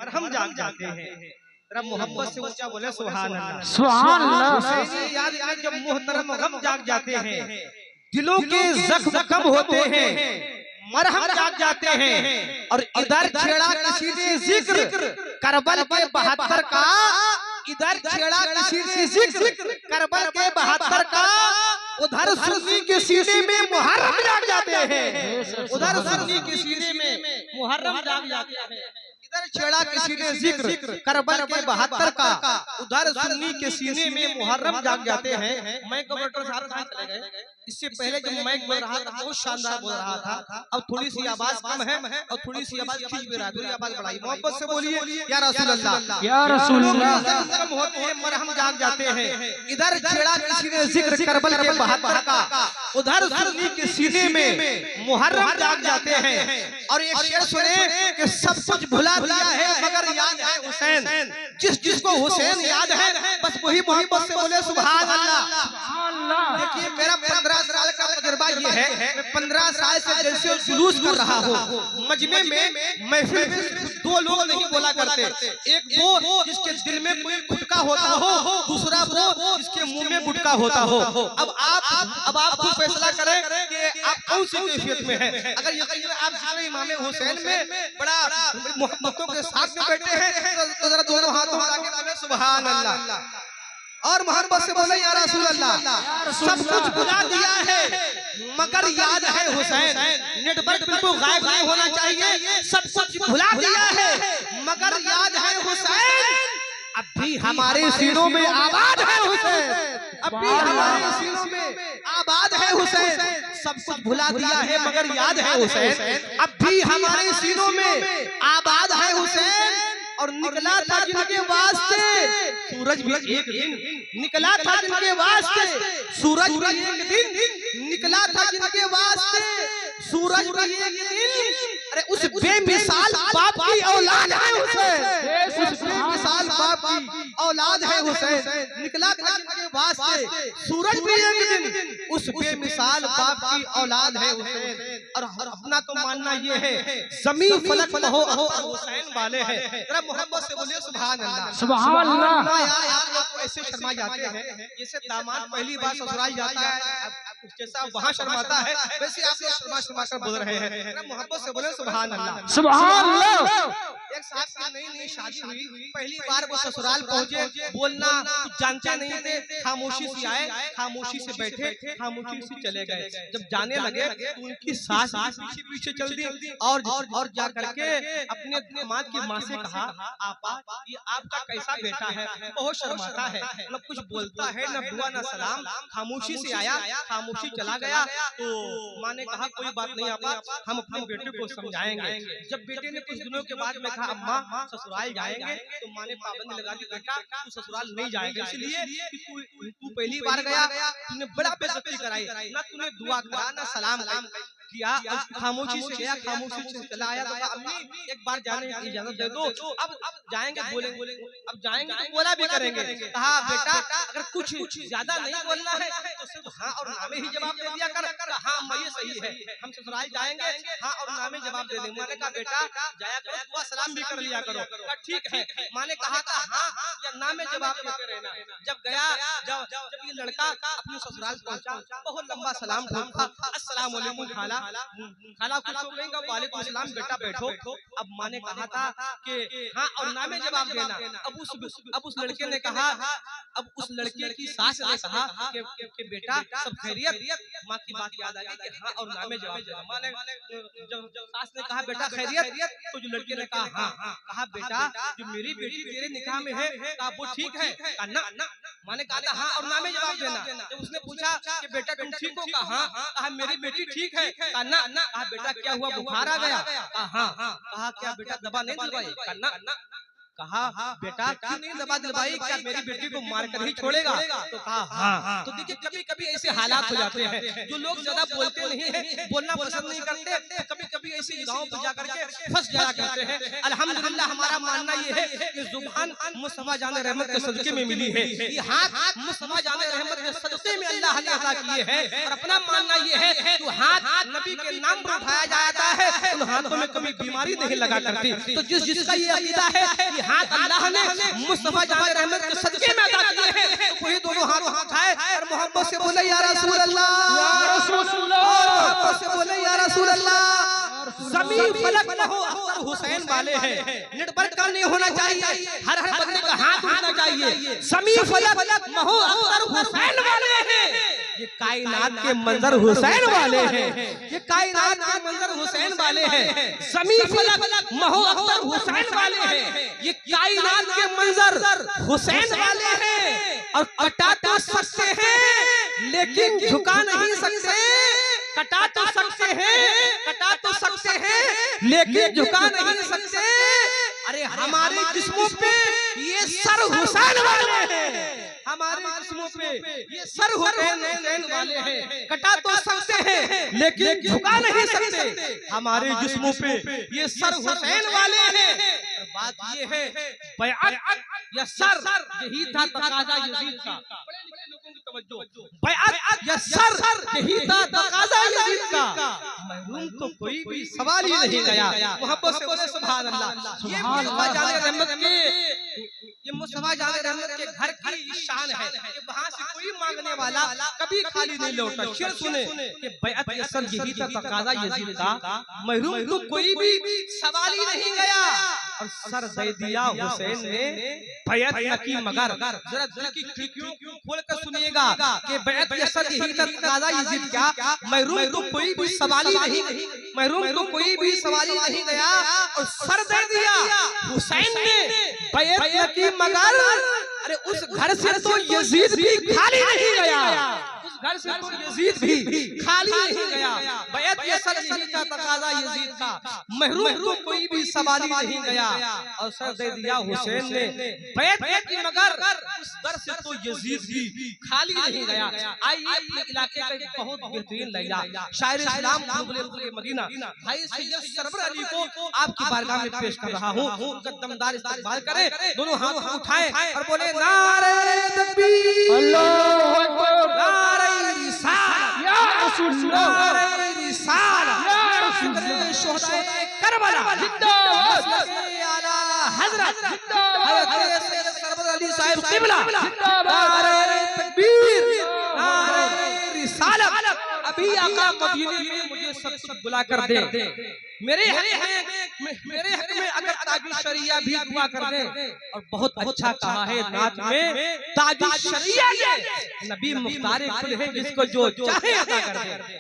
मरहम जाग जाते हैं। जरा मोहब्बत से ऊंचा बोले सुभान अल्लाह। सुभान अल्लाह। हुसैनी याद में जब मोहतरम गम जाग जाते हैं, दिलों के जख्म कम होते हैं, मरहम जाग जाते हैं। और इधर छेड़ा किसी ने जिक्र करबल के 72 का, इधर छेड़ा किसी ने जिक्र करबल के 72 का, उधर सुन्नी के सीने में मुहर्रम जाग जाते हैं। उधर सुन्नी के सीने में मुहर्रम जाग जाते हैं। इधर छेड़ा किसी ने जिक्र करबल के 72 का, उधर सुन्नी के सीने में मुहर्रम जाग जाते हैं। मैं कमांडर साहब कहाँ चले गए? इससे पहले जब मैं बोल रहा था बहुत शानदार बोल रहा था, अब थोड़ी सी आवाज कम है और थोड़ी सी आवाज खींच भी रहा है, थोड़ी आवाज बढ़ाई। मोहब्बत से बोलिए या रसूल अल्लाह, या रसूल अल्लाह। कम होते हैं, मरहम जाग जाते हैं। इधर छेड़ा किसी ने जिक्र करबल के 72 का, उधर सुन्नी के सीने में मुहर्रम जाग जाते हैं। और एक शेर सुने कि सब कुछ भुला दिया है मगर याद है हुसैन। जिसको हुसैन याद है बस वही मोहब्बत से बोले सुभान अल्लाह। देखिए मेरा 15 साल का तजुर्बा ये है, मैं 15 साल से जैसे जुलूस कर रहा हूँ मजमे में, महफिल में दो लोग नहीं बोला करते, एक वो जिसके दिल में कोई गुटका होता हो, दूसरा वो जिसके मुंह में गुटका होता हो। अब आप खुद फैसला करें कि आप कौन सी कैफियत में हैं। अगर यकीन आप सारे इमाम हुसैन में बड़ा मोहब्बतों के साथ में बैठे हैं तो जरा दोनों हाथों में लाके बोले सुभान अल्लाह और मोहब्बत से बोले या रसूल अल्लाह। सब कुछ भुला दिया है मगर याद है हुसैन। नेटवर्क बिल्कुल गायब नहीं होना चाहिए। सब कुछ भुला दिया है मगर याद है हुसैन। अब भी हमारे सीनों में आबाद है हुसैन, अब भी हमारे सीनों में आबाद है हुसैन। सब कुछ भुला दिया है मगर याद है हुसैन, अब भी हमारे सीनों में आबाद है हुसैन। और निकला था जिनके वास्ते सूरज भी एक दिन, निकला था जिनके वास्ते सूरज भी एक दिन, निकला था जिनके वास्ते सूरज भी एक दिन। अरे उस बेमिसाल बाप की औलाद है हुसैन, उस बेमिसाल बाप की औलाद है हुसैन। निकला था जिनके वास्ते सूरज भी एक दिन, उस बेमिसाल बाप की औलाद है हुसैन। और अपना तो मानना ये है ज़मीन फलक हो हुसैन वाले हैं। मोहब्बत से बोलिए सुभान अल्लाह। सुभान अल्लाह। यार आप लोग ऐसे शर्मा जाते हैं जैसे दामाद पहली बार ससुराल जाता है, जैसा वहाँ शर्माता है वैसे आप लोग शर्मा शर्मा कर बोल रहे हैं। मोहब्बत से बोले सुभान अल्लाह। सुभान अल्लाह। एक साहब की नई नई शादी हुई, पहली बार वो ससुराल पहुंचे, बोलना कुछ जानते नहीं थे, खामोशी से आए, खामोशी से बैठे, खामोशी से चले गए। जब जाने लगे तो उनकी सास पीछे पीछे चल दी और जा करके अपने दामाद की माँ से कहा, आपा ये आपका कैसा बेटा है, बहुत शर्माता है, न कुछ बोलता है, न दुआ न सलाम, खामोशी से आया खामोशी चला गया। तो माँ ने कहा कोई बात नहीं आपा, हम अपने बेटे को समझाएंगे। जब बेटे ने कुछ दिनों के बाद में कहा अम्मा ससुराल जाएंगे, तो माँ ने पाबंदी लगा दी, बेटा तू ससुराल नहीं जाएगा, इसलिए कि तू पहली बार गया, तूने बड़ा बेइज्जती कराई, ना तूने दुआ करा ना सलाम किया, खामोशी से गया, खामोशी से चला आया। तो अम्मी एक बार जाने की इजाजत दे दो, अब जाएंगे बोलेंगे, अब जाएंगे तो बोला भी करेंगे। कहा बेटा अगर कुछ ज्यादा नहीं बोलना है तो सिर्फ हाँ और ना में ही जवाब दे दिया कर। हाँ अम्मा ये सही है, हम ससुराल जाएंगे, हाँ और ना में जवाब दे देंगे। मैंने कहा बेटा जाया करो, दुआ सलाम भी कर लिया करो। ठीक है। माँ ने कहा था हाँ या ना में जवाब देते रहना। जब गया, जब ये लड़का अपने ससुराल पहुंचा, बहुत लंबा सलाम ठोका, अस्सलाम वालेकुम खाला, खाला कुछ हो गई, वालेकुम सलाम बेटा बैठो। अब माँ ने कहा था कि हाँ और ना में जवाब देना। अब उस लड़के ने कहा, अब उस लड़के की सास ने कहा कि बेटा सब खैरियत। माँ की बात याद आ गई कि हाँ और ना में जवाब देना। माँ ने जब सास ने कहा बेटा खैरियत, तो जो लड़के ने कहा हाँ। कहा बेटा जो मेरी बेटी तेरे निकाह में है, कहा वो ठीक है, कहा ना। माँ ने कहा था हाँ और ना में जवाब देना। जब उसने पूछा कि बेटा तुम ठीक हो, कहा हाँ। कहा मेरी बेटी ठीक है, कहा ना। कहा बेटा क्या हुआ, बुखार आ गया, कहा हाँ। कहा क्या बेटा दवा नहीं दिलवाई, कहा ना। कहा बेटा क्यों नहीं दवा दिलवाई, क्या मेरी बेटी को मार कर ही छोड़ेगा, तो कहा हाँ। तो देखिए कभी कभी ऐसे हालात हो जाते हैं, जो लोग ज्यादा बोलते नहीं है, बोलना पसंद नहीं करते, कभी कभी ऐसी गाँव पे जाकर के फंस जाया करते हैं। अल्हम्दुलिल्लाह हमारा मानना ये है कि जुबान मुस्तफा जान रहमत के सदके में मिली है, ये हाथ मुस्तफा जान रहमत के के सदक़े में अल्लाह ने अता किए हैं। और अपना मानना ये है कि हाथ नबी के नाम पर उठाया जाता है, उन हाथों में कभी बीमारी नहीं लगा करती। तो जिसका ये अकीदा है कि हाथ अल्लाह ने मुस्तफा जान रहमत के सदक़े में अता किए हैं, तो वही दोनों हाथ उठाए और मोहब्बत से बोले या रसूल अल्लाह, या रसूल अल्लाह, मोहब्बत से बोले या रसूल अल्लाह। ज़मीन फलक लहो अख्तर हुसैन वाले हैं, निर्भर का नहीं होना चाहिए, हर हर बंदे का हाथ उठाना चाहिए। ज़मीन फलक लहो अख्तर हुसैन वाले हैं, ये कायनात के मंजर हुसैन वाले हैं, ये कायनात के मंजर हुसैन वाले हैं। ज़मीन फलक महो अख्तर हुसैन वाले हैं, ये कायनात के मंजर हुसैन वाले हैं। और कटा तो सकते हैं लेकिन झुका नहीं सकते, कटा तो सकते हैं, कटा तो सकते हैं लेकिन झुका नहीं सकते। अरे हमारे जिस्मों पे ये सर हुसैन वाले हैं, हमारे जिस्मों पे ये सर हुसैन वाले हैं। कटा तो सकते हैं लेकिन झुका नहीं सकते, हमारे जिस्मों पे ये सर हुसैन वाले हैं। बात ये है बैअत या सर, यही था तकाज़ा यजीद का। बैअत या सर, यही था तकाज़ा यजीद का। महरूम तो कोई भी सवाल ही नहीं गया। मोहब्बत से बोले सुभान अल्लाह। ये मुस्तफा जान रहमत के घर की शान है कि वहाँ से कोई मांगने वाला कभी खाली नहीं लौटा। शेर सुने कि बैअत या सर, यही था तकाज़ा यजीद का। महरूम तो कोई भी सवाल ही नहीं गया और सर दे दिया हुसैन ने, बैअत न की मगर। जरा दिल की खिड़कियों को खोलकर सुनिएगा कि बैअत या सर, यही था तकाज़ा यजीद का। महरूम तो कोई भी सवाल ही नहीं, महरूम तो कोई भी सवाल ही नहीं गया और सर दे दिया हुसैन ने, बैअत न की मगर। अरे उस घर से तो यजीद भी खाली नहीं गया, उस घर से तो यजीद भी खाली नहीं गया। बैअत या सर, यही था तकाज़ा यजीद का। महरूम तो कोई भी सवाल ही नहीं गया और सर दे दिया हुसैन ने, बैअत की मगर। उस घर से तो यजीद भी खाली नहीं गया। आइए अपने इलाके का एक बहुत बेहतरीन लैला शायर इस्लाम बुलबुल मदीना भाई सैयद सरवर अली को आपकी बारगाह में पेश कर रहा हूँ। उनका दमदार इस्तकबाल करें, दोनों हाथ उठाएं और बोले नारे तकबीर, अल्लाहु अकबर, नारे रिसालत, या रसूल अल्लाह, नारे रिसालत, या रसूल अल्लाह, शुहदाए करबला जिंदाबाद, आला हजरत जिंदाबाद, हजरत सैयद सरवर अली साहिब क़िबला, जिंदाबाद, नारे तकबीर, नारे रिसालत। अभी आका मदीने में मुझे सब कुछ बुला कर दे, मेरे हक में अगर ताजुल शरिया भी दुआ कर दे। और बहुत अच्छा कहा है नात में, ताजुल शरिया ये नबी मुख्तार कुल है, जिसको जो चाहे अता कर दे।